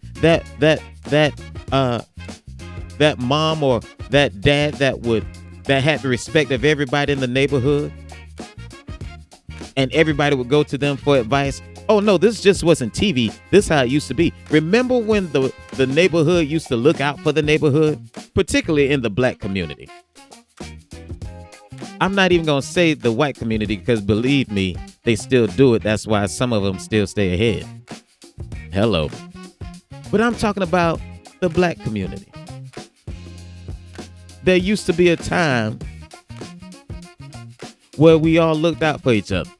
mom or that dad that had the respect of everybody in the neighborhood, and everybody would go to them for advice? Oh no, this just wasn't TV. This is how it used to be. Remember when the neighborhood used to look out for the neighborhood, particularly in the black community? I'm not even gonna say the white community, because believe me, they still do it. That's why some of them still stay ahead. Hello. But I'm talking about the black community. There used to be a time where we all looked out for each other.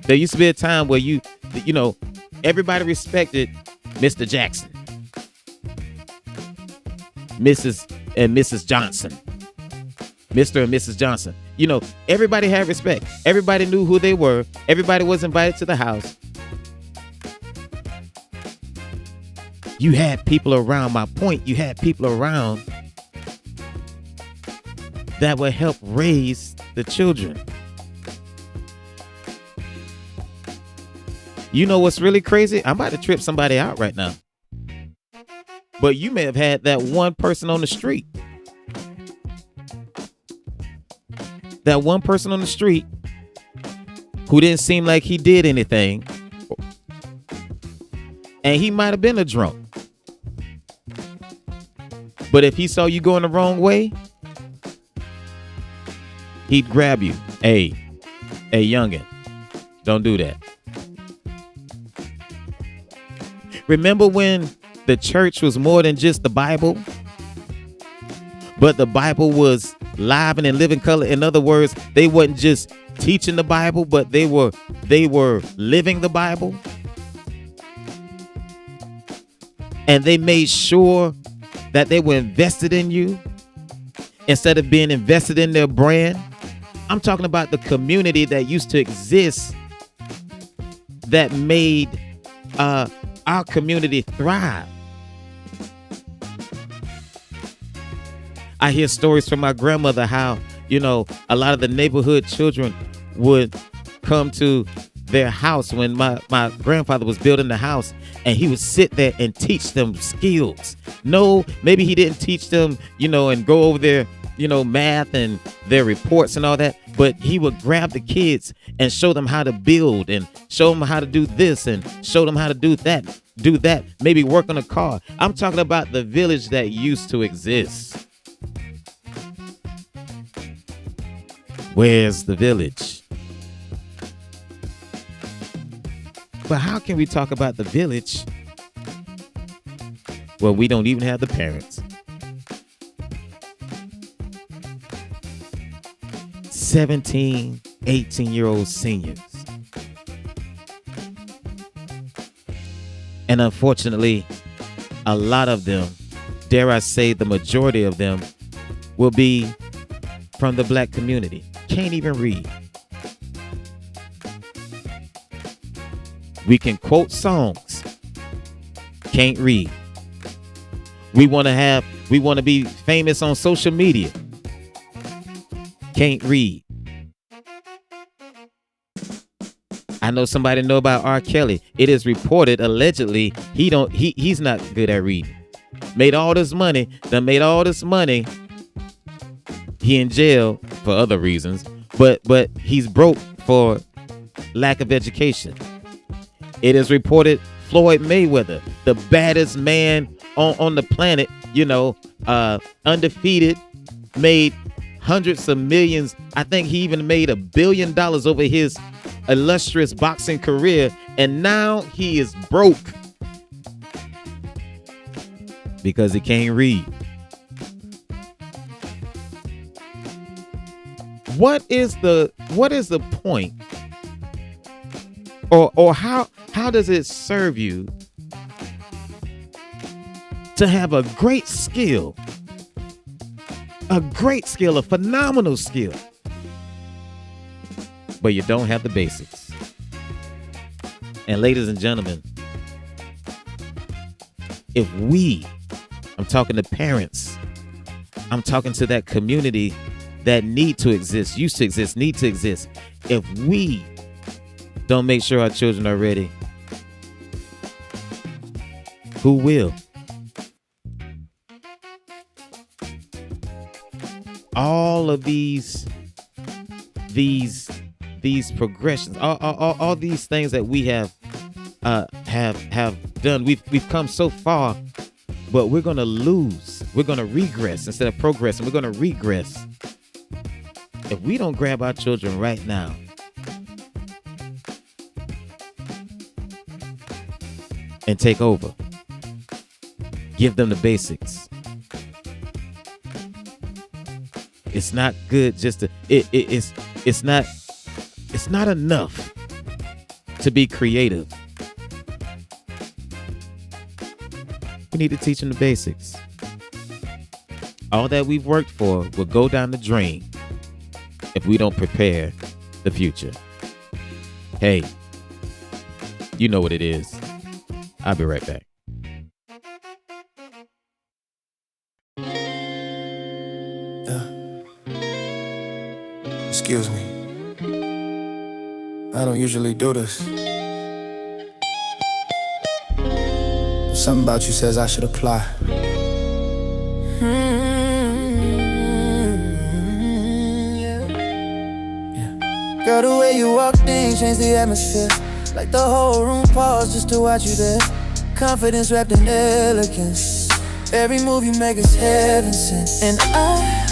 There used to be a time where you know, everybody respected Mr. Jackson, Mrs. and Mrs. Johnson, Mr. and Mrs. Johnson. You know, everybody had respect. Everybody knew who they were. Everybody was invited to the house. You had people around. My point, you had people around that would help raise the children. You know what's really crazy? I'm about to trip somebody out right now. But you may have had that one person on the street. That one person on the street who didn't seem like he did anything. And he might have been a drunk. But if he saw you going the wrong way, he'd grab you. Hey, youngin', don't do that. Remember when the church was more than just the Bible, but the Bible was live and in living color? In other words, they wasn't just teaching the Bible, but they were living the Bible. And they made sure that they were invested in you instead of being invested in their brand. I'm talking about the community that used to exist that made our community thrive. I hear stories from my grandmother how, you know, a lot of the neighborhood children would come to their house when my grandfather was building the house, and he would sit there and teach them skills. No, maybe he didn't teach them, you know, and go over their, you know, math and their reports and all that, but he would grab the kids and show them how to build and show them how to do this and show them how to do that, maybe work on a car. I'm talking about the village that used to exist. Where's the village? But how can we talk about the village when we don't even have the parents? 17, 18-year-old seniors And unfortunately, a lot of them, dare I say the majority of them, will be from the black community. Can't even read. We can quote songs. Can't read. We want to be famous on social media. Can't read. I know somebody know about R. Kelly. It is reported, allegedly, he's not good at reading. Made all this money. He in jail for other reasons, but he's broke for lack of education. It is reported Floyd Mayweather, the baddest man on the planet, undefeated, made hundreds of millions. I think he even made $1 billion over his illustrious boxing career, and now he is broke because he can't read. What is the point, or how does it serve you to have a great skill, a phenomenal skill, but you don't have the basics? And ladies and gentlemen, if I'm talking to parents, I'm talking to that community that need to exist, used to exist, need to exist. If we don't make sure our children are ready, who will? All of these progressions, all these things that we have done, we've come so far, but we're gonna lose. We're gonna regress instead of progress, and we're gonna regress if we don't grab our children right now and take over. Give them the basics. It's not good just to it's not enough to be creative. We need to teach them the basics. All that we've worked for will go down the drain if we don't prepare the future. Hey, you know what it is. I'll be right back. Excuse me. I don't usually do this. Something about you says I should apply. Yeah. Girl, the way you walked in changed the atmosphere. Like the whole room paused just to watch you there. Confidence wrapped in elegance. Every move you make is heaven sent. And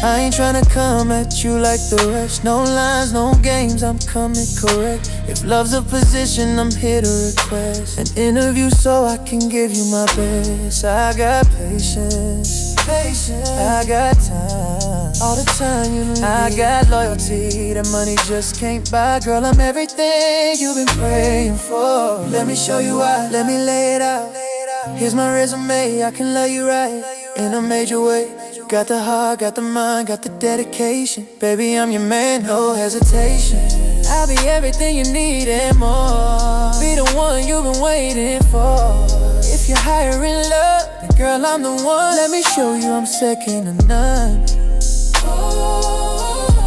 I ain't tryna come at you like the rest. No lines, no games, I'm coming correct. If love's a position, I'm here to request an interview so I can give you my best. I got patience, I got time, all the time you need. I got loyalty that money just can't buy. Girl, I'm everything you've been praying for. Let me show you why, let me lay it out. Here's my resume, I can love you right in a major way. Got the heart, got the mind, got the dedication. Baby, I'm your man, no hesitation. I'll be everything you need and more. Be the one you've been waiting for. If you're higher in love, then girl, I'm the one. Let me show you I'm second to none. Oh,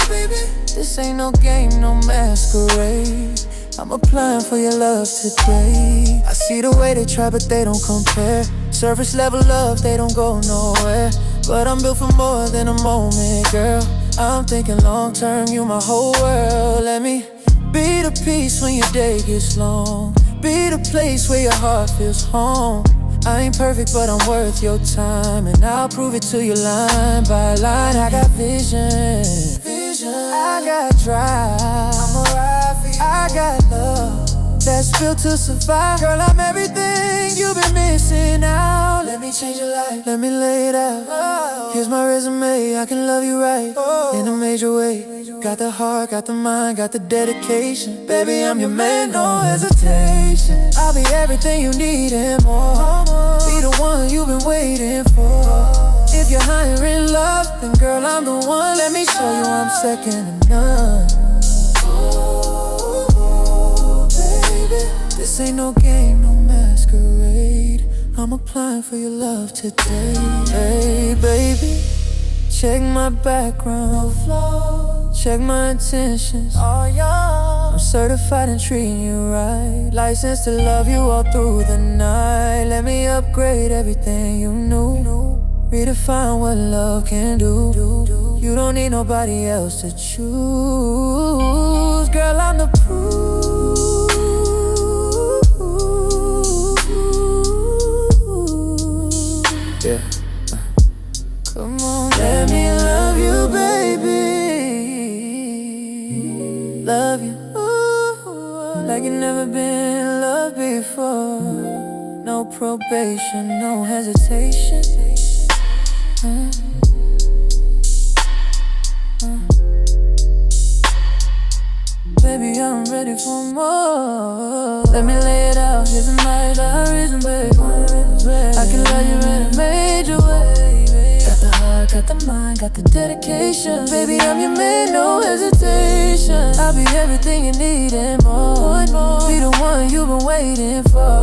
baby, this ain't no game, no masquerade. I'm applying for your love today. I see the way they try, but they don't compare. Surface level love, they don't go nowhere. But I'm built for more than a moment, girl. I'm thinking long term, you my whole world. Let me be the peace when your day gets long. Be the place where your heart feels home. I ain't perfect, but I'm worth your time. And I'll prove it to you line by line. I got vision, I got drive, I got love that last pill to survive. Girl, I'm everything you've been missing out. Let me change your life, let me lay it out. Here's my resume, I can love you right in a major way. Got the heart, got the mind, got the dedication. Baby, I'm your man, no hesitation. I'll be everything you need and more. Be the one you've been waiting for. If you're higher in love, then girl, I'm the one. Let me show you I'm second to none. Oh, baby, this ain't no game, no masquerade. I'm applying for your love today. Hey, baby, check my background, check my intentions. I'm certified in treating you right. Licensed to love you all through the night. Let me upgrade everything you knew. Redefine what love can do. You don't need nobody else to choose. Girl, I'm the proof. Yeah. Come on, let me love you, baby. Love you, like you never been loved before. No probation, no hesitation. Baby, I'm ready for more. Let me lay it out, here's a night, reason, baby. I can love you in a major way. Got the heart, got the mind, got the dedication. Baby, I'm your man, no hesitation. I'll be everything you need and more. Be the one you've been waiting for.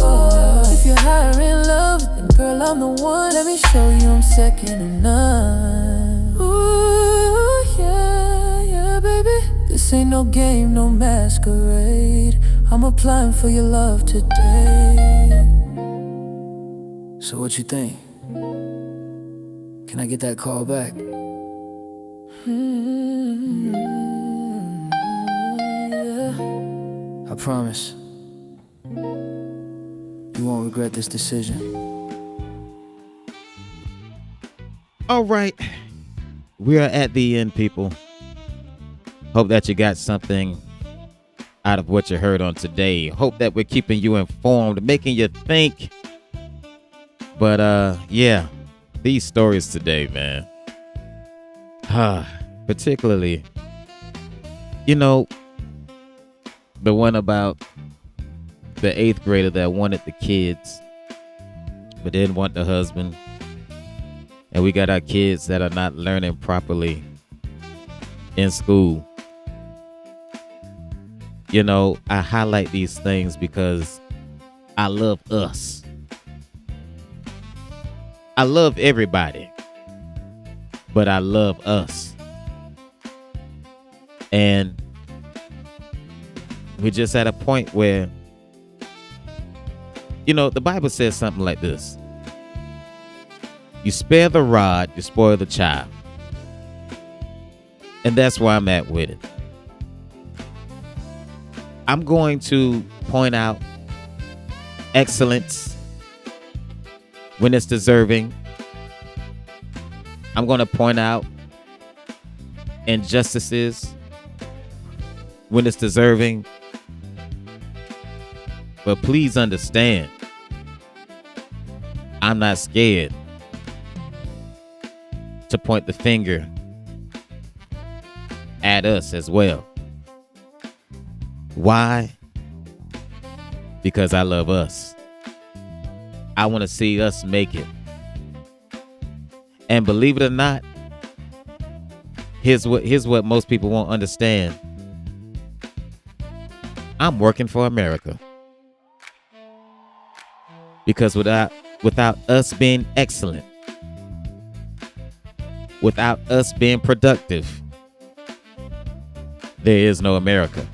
If you're higher in love, then girl, I'm the one. Let me show you I'm second to none. Ooh, yeah, yeah, baby. This ain't no game, no masquerade. I'm applying for your love today. So what you think? Can I get that call back? Yeah. I promise you won't regret this decision. All right. We are at the end, people. Hope that you got something out of what you heard on today. Hope that we're keeping you informed, making you think. But yeah, these stories today, man. Particularly, you know, the one about the 8th grader that wanted the kids but didn't want the husband. And we got our kids that are not learning properly in school. You know, I highlight these things because I love us. I love everybody, but I love us. And we're just at a point where, you know, the Bible says something like this. You spare the rod, you spoil the child. And that's where I'm at with it. I'm going to point out excellence when it's deserving. I'm going to point out injustices when it's deserving. But please understand, I'm not scared to point the finger at us as well. Why? Because I love us. I want to see us make it. And believe it or not, here's what most people won't understand. I'm working for America. Because without us being excellent, without us being productive, there is no America.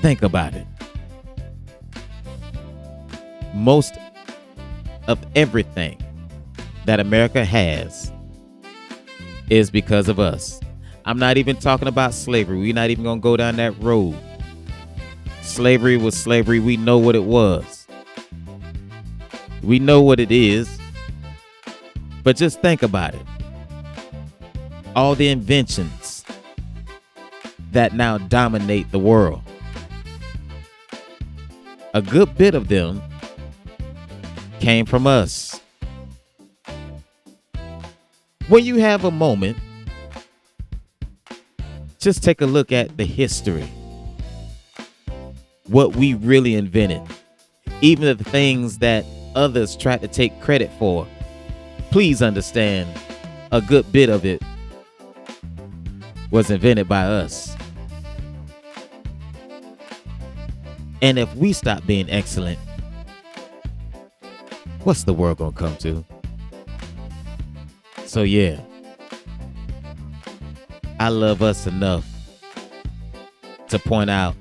Think about it. Most of everything that America has is because of us. I'm not even talking about slavery. We're not even going to go down that road. Slavery was slavery. We know what it was. We know what it is. But just think about it. All the inventions that now dominate the world. a good bit of them came from us. When you have a moment, just take a look at the history. What we really invented. Even the things that others tried to take credit for. Please understand, a good bit of it was invented by us. And if we stop being excellent, what's the world gonna come to? So yeah, I love us enough to point out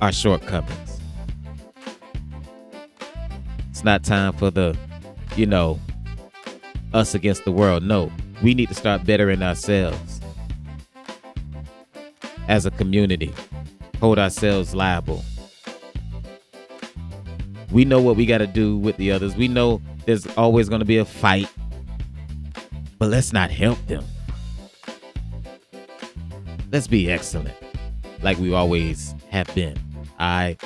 our shortcomings. It's not time for the, us against the world. No, we need to start bettering ourselves as a community, hold ourselves liable. We know what we got to do with the others. We know there's always going to be a fight, but let's not help them. Let's be excellent, like we always have been. All right.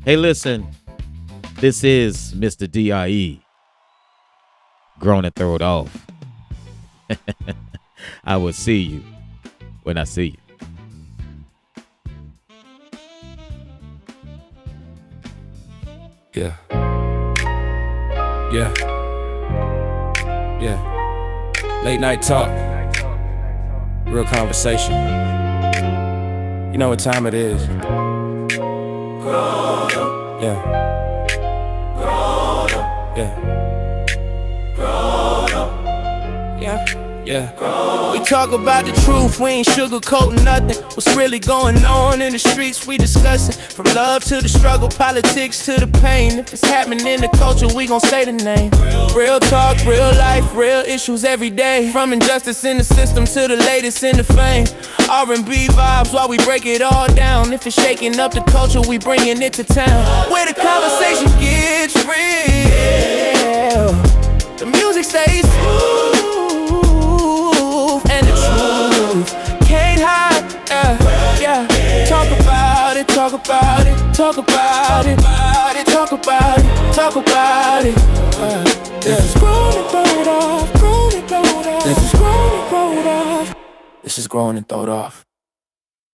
Hey, listen, this is Mr. D.R.E. Grown and Throw It Off. I will see you when I see you. Yeah. Yeah. Yeah. Late night talk. Real conversation. You know what time it is. Yeah. Yeah. Yeah. We talk about the truth, we ain't sugarcoating nothing. What's really going on in the streets, we discussing. From love to the struggle, politics to the pain. If it's happening in the culture, we gon' say the name. Real talk, real life, real issues every day. From injustice in the system to the latest in the fame. R&B vibes while we break it all down. If it's shaking up the culture, we bringing it to town. Where the conversation gets real, the music stays smooth, and the truth can't hide. Yeah. Talk about it, talk about it, talk about it, talk about it, talk about it. This is grown and thrown off, grown and thrown off. This is grown and thrown off. This is grown and thrown off.